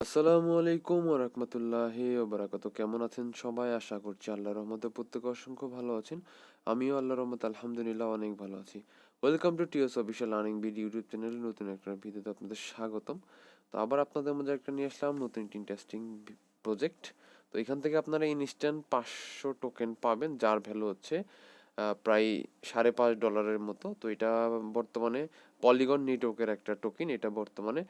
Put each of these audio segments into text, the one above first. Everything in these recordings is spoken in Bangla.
আসসালামু আলাইকুম ওয়া রাহমাতুল্লাহি ওয়া বারাকাতুহু। কেমন আছেন সবাই? আশা করছি আল্লাহর রহমতে প্রত্যেকে অসংখ্য ভালো আছেন। আমিও আল্লাহর রহমতে আলহামদুলিল্লাহ অনেক ভালো আছি। ওয়েলকাম টু টিওস অফিশিয়াল আর্নিং ভিডিও ইউটিউব চ্যানেলে নতুন একটা ভিডিওতে আপনাদের স্বাগতম। তো আবার আপনাদের মাঝে একটা নিয়ে আসলাম নতুন একটি ইন্টারেস্টিং প্রজেক্ট। তো এখান থেকে আপনারা ইনস্ট্যান্ট 500 টোকেন পাবেন, যার ভ্যালু হচ্ছে প্রায় $5.5 মতো। তো এটা বর্তমানে পলিগন নেটওয়ার্কের একটা টোকেন। এটা বর্তমানে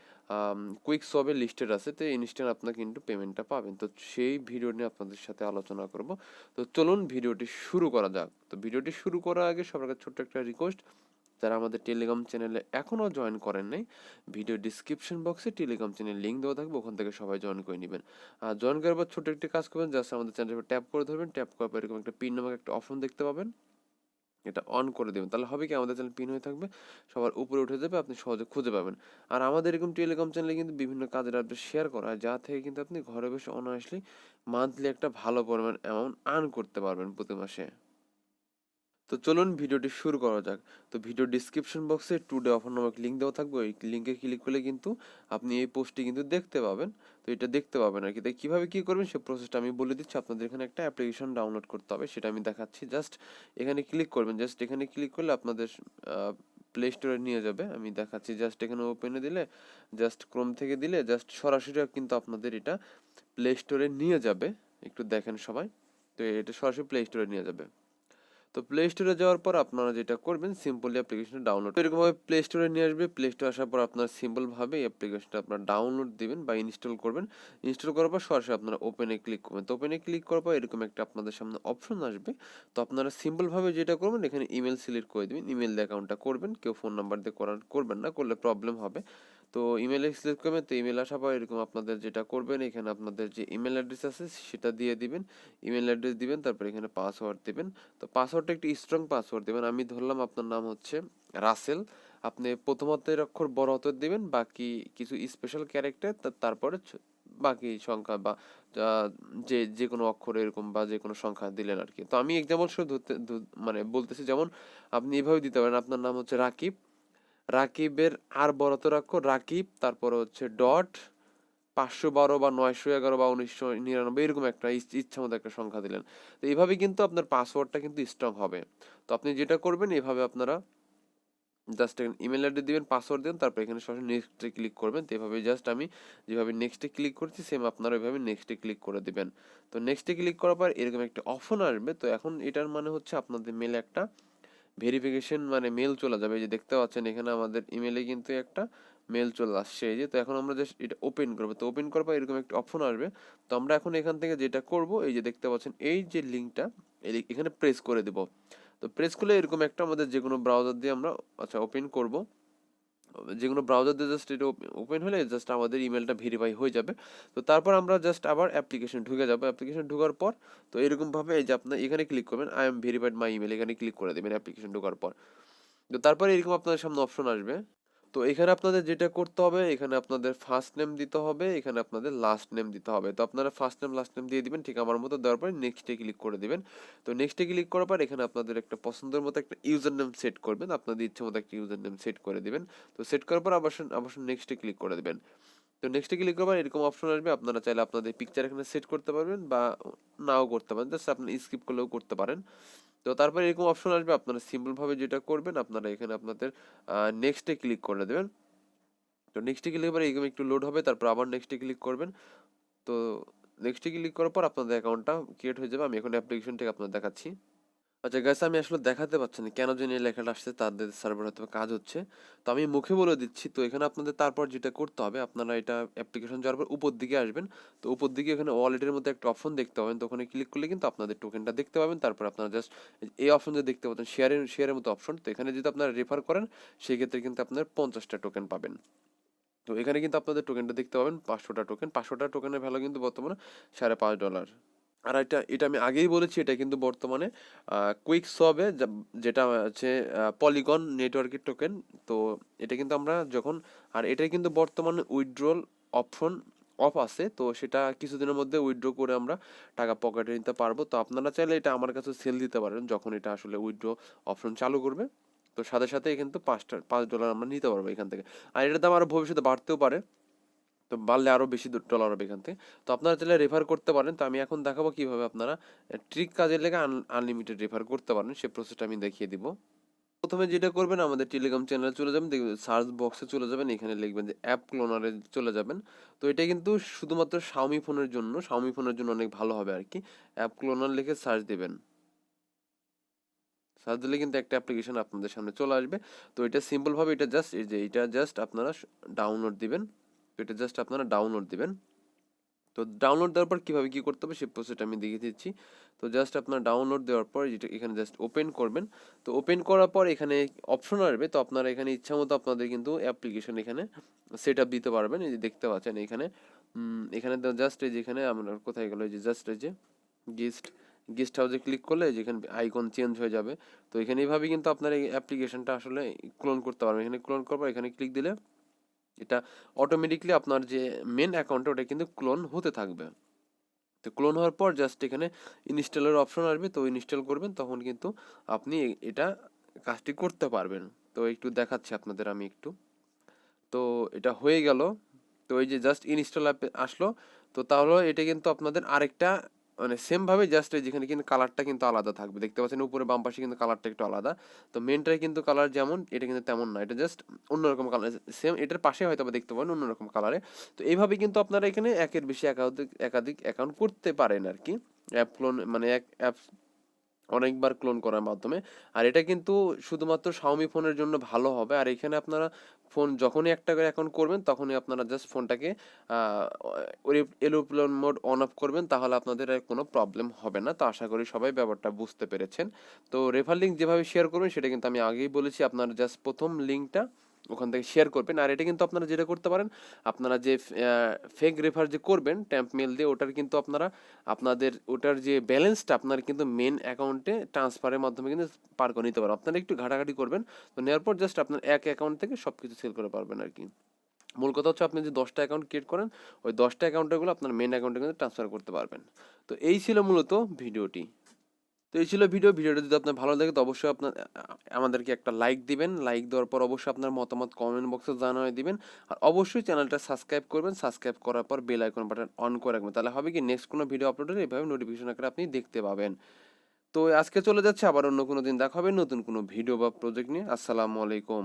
কুইকসোয়াপে লিস্টেড আছে, তো ইনস্ট্যান্ট আপনার কিন্তু পেমেন্টটা পাবেন। তো সেই ভিডিও নিয়ে আপনাদের সাথে আলোচনা করব। তো চলুন ভিডিওটি শুরু করা যাক। তো ভিডিওটি শুরু করার আগে সবার কাছে ছোট্ট একটা রিকোয়েস্ট, যারা আমাদের টেলিগ্রাম চ্যানেলে এখনও জয়েন করেন নাই, ভিডিও ডিসক্রিপশন বক্সে টেলিগ্রাম চ্যানেল লিঙ্ক দেওয়া থাকবে, ওখান থেকে সবাই জয়েন করে নেবেন। আর জয়েন করার পর ছোট্ট একটি কাজ করবেন, জাস্ট আমাদের চ্যানেলে ট্যাপ করে ধরবেন। ট্যাপ করার পর এরকম একটা পিন নামক একটা অপশন দেখতে পাবেন, এটা অন করে দেবেন। তাহলে হবে কি, আমাদের চ্যানেল পিন হয়ে থাকবে, সবার উপরে উঠে যাবে, আপনি সহজে খুঁজে পাবেন। আর আমাদের এরকম টেলিগ্রাম চ্যানেলে কিন্তু বিভিন্ন কাজের আপডেট শেয়ার করা হয়, যা থেকে কিন্তু আপনি ঘরে বসে অনায়াসলি মান্থলি একটা ভালো পরিমাণ অ্যামাউন্ট আর্ন করতে পারবেন প্রতি মাসে। তো চলুন ভিডিওটি শুরু করা যাক। তো ভিডিও ডিসক্রিপশন বক্সে টুডে অফার নামক লিঙ্ক দেওয়া থাকবে, ওই লিঙ্কে ক্লিক করলে কিন্তু আপনি এই পোস্টটি কিন্তু দেখতে পাবেন। তো এটা দেখতে পাবেন আর কি। তাই কীভাবে কী করবেন সে প্রসেসটা আমি বলে দিচ্ছি। আপনাদের এখানে একটা অ্যাপ্লিকেশন ডাউনলোড করতে হবে, সেটা আমি দেখাচ্ছি। জাস্ট এখানে ক্লিক করবেন, জাস্ট এখানে ক্লিক করলে আপনাদের প্লে স্টোরে নিয়ে যাবে। আমি দেখাচ্ছি, জাস্ট এখানে ওপেনে দিলে, জাস্ট ক্রোম থেকে দিলে জাস্ট সরাসরি কিন্তু আপনাদের এটা প্লে স্টোরে নিয়ে যাবে। একটু দেখেন সবাই। তো এটা সরাসরি প্লে স্টোরে নিয়ে যাবে। তো প্লে স্টোরে যাওয়ার পর আপনারা যেটা করবেন, সিম্পলি অ্যাপ্লিকেশনটা ডাউনলোড, এরকমভাবে প্লে স্টোরে নিয়ে আসবে। প্লে স্টোরে আসার পর আপনারা সিম্পলভাবে এই অ্যাপ্লিকেশনটা আপনারা ডাউনলোড দিবেন বা ইনস্টল করবেন। ইনস্টল করার পর সরাসরি আপনারা ওপেনে ক্লিক করবেন। তো ওপেনে ক্লিক করার পর এরকম একটা আপনাদের সামনে অপশন আসবে। তো আপনারা সিম্পলভাবে যেটা করবেন, এখানে ইমেল সিলেক্ট করে দেবেন। ইমেল দিয়ে অ্যাকাউন্টটা করবেন, কেউ ফোন নাম্বার দিয়ে করবেন না, করলে প্রবলেম হবে। তো ইমেলে সিলেক্ট করবেন। তো ইমেল আসার পর এরকম আপনাদের যেটা করবেন, এখানে আপনাদের যে ইমেল অ্যাড্রেস আছে সেটা দিয়ে দিবেন। ইমেল অ্যাড্রেস দিবেন, তারপর এখানে পাসওয়ার্ড দিবেন। তো পাসওয়ার্ডটা একটু স্ট্রং পাসওয়ার্ড দেবেন। আমি ধরলাম আপনার নাম হচ্ছে রাসেল। আপনি প্রথম হাতের অক্ষর বড় হাতের দিবেন, বাকি কিছু স্পেশাল ক্যারেক্টার, তারপরে বাকি সংখ্যা বা যে যে কোনো অক্ষর এরকম বা যে কোনো সংখ্যা দিলেন আর কি। তো আমি এক্সাম্পল শুধু মানে বলতেছি, যেমন আপনি এভাবে দিতে পারেন, আপনার নাম হচ্ছে রাকিব। রাকিবের আর বড় হাতের অক্ষর রাকিব, তারপরে হচ্ছে ডট 512 বা 911 বা 1999 এরকম একটা ইচ্ছা মতো একটা সংখ্যা দিলেন। তো এইভাবে কিন্তু আপনার পাসওয়ার্ডটা কিন্তু স্ট্রং হবে। তো আপনি যেটা করবেন, এভাবে আপনারা জাস্ট ইমেল অ্যাড্রেস দিবেন, পাসওয়ার্ড দেবেন, তারপর এখানে সরাসরি নেক্সটে ক্লিক করবেন। তো এভাবে জাস্ট আমি যেভাবে নেক্সটে ক্লিক করছি, সেম আপনারা এভাবে নেক্সটে ক্লিক করে দিবেন। তো নেক্সটে ক্লিক করার পর এরকম একটা অপশন আসবে। তো এখন এটার মানে হচ্ছে আপনাদের মেলে একটা ভেরিফিকেশন মানে মেল চলে যাবে। এই যে দেখতে পাচ্ছেন এখানে আমাদের ইমেলে কিন্তু একটা মেল চলে আসছে, এই যে। তো এখন আমরা জাস্ট এটা ওপেন করবো। তো ওপেন করার পর এরকম একটা অপশন আসবে। তো আমরা এখন এখান থেকে যেটা করব, এই যে দেখতে পাচ্ছেন এই যে লিঙ্কটা, এখানে প্রেস করে দেব। তো প্রেস করলে এরকম একটা আমাদের যে কোনো ব্রাউজার দিয়ে আমরা ওপেন করব। যে কোনো ব্রাউজার দিয়ে জাস্ট এটা ওপেন হলে জাস্ট আমাদের ইমেলটা ভেরিফাই হয়ে যাবে। তো তারপর আমরা জাস্ট আবার অ্যাপ্লিকেশন ঢুকে যাবো। অ্যাপ্লিকেশন ঢোকার পর তো এরকমভাবে এই যে আপনার এখানে ক্লিক করবেন, I am verified my email, এখানে ক্লিক করে দেবেন অ্যাপ্লিকেশন ঢোকার পর। তো তারপরে এরকম আপনাদের সামনে অপশন আসবে। তো এখানে আপনাদের যেটা করতে হবে, এখানে আপনাদের ফার্স্ট নেম দিতে হবে, এখানে আপনাদের লাস্ট নেম দিতে হবে। তো আপনারা ফার্স্ট নেম লাস্ট নেম দিয়ে দিবেন ঠিক আমার মতো, দেওয়ার পরে নেক্সটে ক্লিক করে দিবেন। তো নেক্সটে ক্লিক করার পর এখানে আপনাদের একটা পছন্দের মতো একটা ইউজার নেম সেট করবেন, আপনাদের ইচ্ছে মতো একটা ইউজার নেম সেট করে দিবেন। তো সেট করার পর আবার নেক্সটে ক্লিক করে দিবেন। তো নেক্সটে ক্লিক করবার এরকম অপশন আসবে। আপনারা চাইলে আপনাদের পিকচার এখানে সেট করতে পারবেন বা নাও করতে পারেন, জাস্ট আপনি স্কিপ করলেও করতে পারেন। তো তারপরে এরকম অপশন আসবে, আপনারা সিম্পলভাবে যেটা করবেন, আপনারা এখানে আপনাদের নেক্সটে ক্লিক করে দেবেন। তো নেক্সটে ক্লিক করে এরকম একটু লোড হবে, তারপর আবার নেক্সটে ক্লিক করবেন। তো নেক্সটে ক্লিক করার পর আপনাদের অ্যাকাউন্টটা ক্রিয়েট হয়ে যাবে। আমি এখন অ্যাপ্লিকেশন থেকে আপনাদের দেখাচ্ছি। আচ্ছা গাইস, আমি আসলে দেখাতে পাচ্ছি না কেন জানি এই লেখাটা আসছে, তাদের সার্ভার হয়তো কাজ হচ্ছে। তো আমি মুখে বলে দিচ্ছি। তো এখানে আপনাদের তারপর যেটা করতে হবে, আপনারা এটা অ্যাপ্লিকেশন যাওয়ার পর উপর দিকে আসবেন। তো উপর দিকে এখানে ওয়ালেটের মধ্যে একটা অপশন দেখতে পাবেন। তো ওখানে ক্লিক করলে কিন্তু আপনাদের টোকেনটা দেখতে পাবেন। তারপর আপনারা জাস্ট এই অপশন যে দেখতে পাচ্ছেন, শেয়ারের মতো অপশন, তো এখানে যদি আপনারা রেফার করেন, সেই ক্ষেত্রে কিন্তু আপনার 50টা টোকেন পাবেন। তো এখানে কিন্তু আপনাদের টোকেনটা দেখতে পাবেন, 500টা টোকেন। 500টা টোকেনের ভ্যালু কিন্তু বর্তমানে $5.5। আর এটা এটা আমি আগেই বলেছি, এটা কিন্তু বর্তমানে কুইকসবে, যেটা হচ্ছে পলিগন নেটওয়ার্কের টোকেন। তো এটা কিন্তু আমরা যখন, আর এটাই কিন্তু বর্তমানে উইথড্রল অপশন অফ আছে। তো সেটা কিছুদিনের মধ্যে উইথড্র করে আমরা টাকা পকেটে নিতে পারবো। তো আপনারা চাইলে এটা আমার কাছে সেল দিতে পারেন যখন এটা আসলে উইথড্র অপশন চালু করবে। তো সাথে সাথে কিন্তু $5 আমরা নিতে পারবো এখান থেকে। আর এটার দাম আরও ভবিষ্যতে বাড়তেও পারে। তো বাড়লে আরও বেশি ডলার হবে এখান থেকে। তো আপনারা চাইলে রেফার করতে পারেন। তো আমি এখন দেখাবো কিভাবে আপনারা ট্রিক কাজে লেগে আনলিমিটেড রেফার করতে পারেন, সেই প্রসেসটা আমি দেখিয়ে দিব। প্রথমে যেটা করবেন, আমাদের টেলিগ্রাম চ্যানেলে চলে যাবেন, দেখবেন সার্চ বক্সে চলে যাবেন, এখানে লিখবেন যে অ্যাপ ক্লোনারে চলে যাবেন। তো এটা কিন্তু শুধুমাত্র শাওমি ফোনের জন্য অনেক ভালো হবে আর কি। অ্যাপ ক্লোনার লিখে সার্চ দিবেন, সার্চ দিলে কিন্তু একটা অ্যাপ্লিকেশন আপনাদের সামনে চলে আসবে। তো এটা সিম্পলভাবে এটা জাস্ট আপনারা ডাউনলোড দিবেন। তো এটা জাস্ট আপনারা ডাউনলোড দিবেন। তো ডাউনলোড দেওয়ার পর কীভাবে কী করতে হবে সেই প্রসেসটা আমি দেখিয়ে দিচ্ছি। তো জাস্ট আপনার ডাউনলোড দেওয়ার পর যেটা এখানে জাস্ট ওপেন করবেন। তো ওপেন করার পর এখানে অপশন আসবে। তো আপনারা এখানে ইচ্ছা মতো আপনাদের কিন্তু অ্যাপ্লিকেশন এখানে সেট আপ দিতে পারবেন। এই যে দেখতে পাচ্ছেন এখানে এখানে জাস্ট এই যেখানে আমরা কোথায় গেল, এই যে জাস্ট এই যে গেস্ট গেস্ট হাউসে ক্লিক করলে যেখানে আইকন চেঞ্জ হয়ে যাবে। তো এখানে এইভাবে কিন্তু আপনার এই অ্যাপ্লিকেশনটা আসলে ক্লোন করতে পারবেন। এখানে ক্লোন করবো, এখানে ক্লিক দিলে এটা অটোমেটিকলি আপনার যে মেন অ্যাকাউন্টটা ওটা কিন্তু ক্লোন হতে থাকবে। তো ক্লোন হওয়ার পর জাস্ট এখানে ইনস্টলের অপশন আসবে। তো ইনস্টল করবেন, তখন কিন্তু আপনি এটা কাজটি করতে পারবেন। তো একটু দেখাচ্ছি আপনাদের আমি একটু। তো এটা হয়ে গেল। তো এই যে জাস্ট ইনস্টল অ্যাপে আসলো। তো তাহলে এটা কিন্তু আপনাদের আরেকটা মানে সেমভাবে জাস্ট যেখানে কিন্তু কালারটা কিন্তু আলাদা থাকবে, দেখতে পাচ্ছেন উপরে বাম পাশে কিন্তু কালারটা একটু আলাদা। তো মেনটাই কিন্তু কালার যেমন, এটা কিন্তু তেমন না, এটা জাস্ট অন্যরকম কালার। সেম এটার পাশে হয়তো দেখতে পাবেন অন্যরকম কালারে। তো এইভাবে কিন্তু আপনারা এখানে একের বেশি একাধিক অ্যাকাউন্ট করতে পারেন আর কি। অ্যাপ ক্লোন মানে এক অ্যাপ অনেকবার ক্লোন করার মাধ্যমে। আর এটা কিন্তু শুধুমাত্র শাওমি ফোনের জন্য ভালো হবে। আর এখানে আপনারা ফোন যখনই একটা করে অ্যাকাউন্ট করবেন, তখনই আপনারা জাস্ট ফোনটাকে এরোপ্লেন মোড অন অফ করবেন, তাহলে আপনাদের আর কোনো প্রবলেম হবে না। তো আশা করি সবাই ব্যাপারটা বুঝতে পেরেছেন। তো রেফার লিঙ্ক যেভাবে শেয়ার করবেন সেটা কিন্তু আমি আগেই বলেছি, আপনারা জাস্ট প্রথম লিঙ্কটা ওখান থেকে শেয়ার করবেন। আর এটা কিন্তু আপনারা যেটা করতে পারেন, আপনারা যে ফেক রেফার যে করবেন ট্যাম্প মেল দিয়ে, ওটার কিন্তু আপনারা আপনাদের ওটার যে ব্যালেন্সটা আপনার কিন্তু মেন অ্যাকাউন্টে ট্রান্সফারের মাধ্যমে কিন্তু পার করে নিতে পারেন। আপনারা একটু ঘাটাঘাটি করবেন। তো নেওয়ার পর জাস্ট আপনার এক অ্যাকাউন্ট থেকে সব কিছু সেল করে পারবেন আর কি। মূল কথা হচ্ছে, আপনি যে 10টা অ্যাকাউন্ট ক্রিয়েট করেন, ওই 10টা অ্যাকাউন্টগুলো আপনার মেন অ্যাকাউন্টে কিন্তু ট্রান্সফার করতে পারবেন। তো এই ছিল মূলত ভিডিওটি। তো এই ছিল ভিডিওটা যদি আপনার ভালো লাগে তো অবশ্যই আপনার আমাদেরকে একটা লাইক দিবেন। লাইক দেওয়ার পর অবশ্যই আপনার মতামত কমেন্ট বক্সে জানিয়ে দিবেন। আর অবশ্যই চ্যানেলটা সাবস্ক্রাইব করবেন। সাবস্ক্রাইব করার পর বেল আইকন বাটন অন করে রাখবেন। তাহলে হবে কি, নেক্সট কোনো ভিডিও আপলোড হলে এভাবে নোটিফিকেশন আকারে আপনি দেখতে পাবেন। তো আজকে চলে যাচ্ছে, আবার অন্য কোনো দিন দেখা হবে নতুন কোনো ভিডিও বা প্রজেক্ট নিয়ে। আসসালামু আলাইকুম।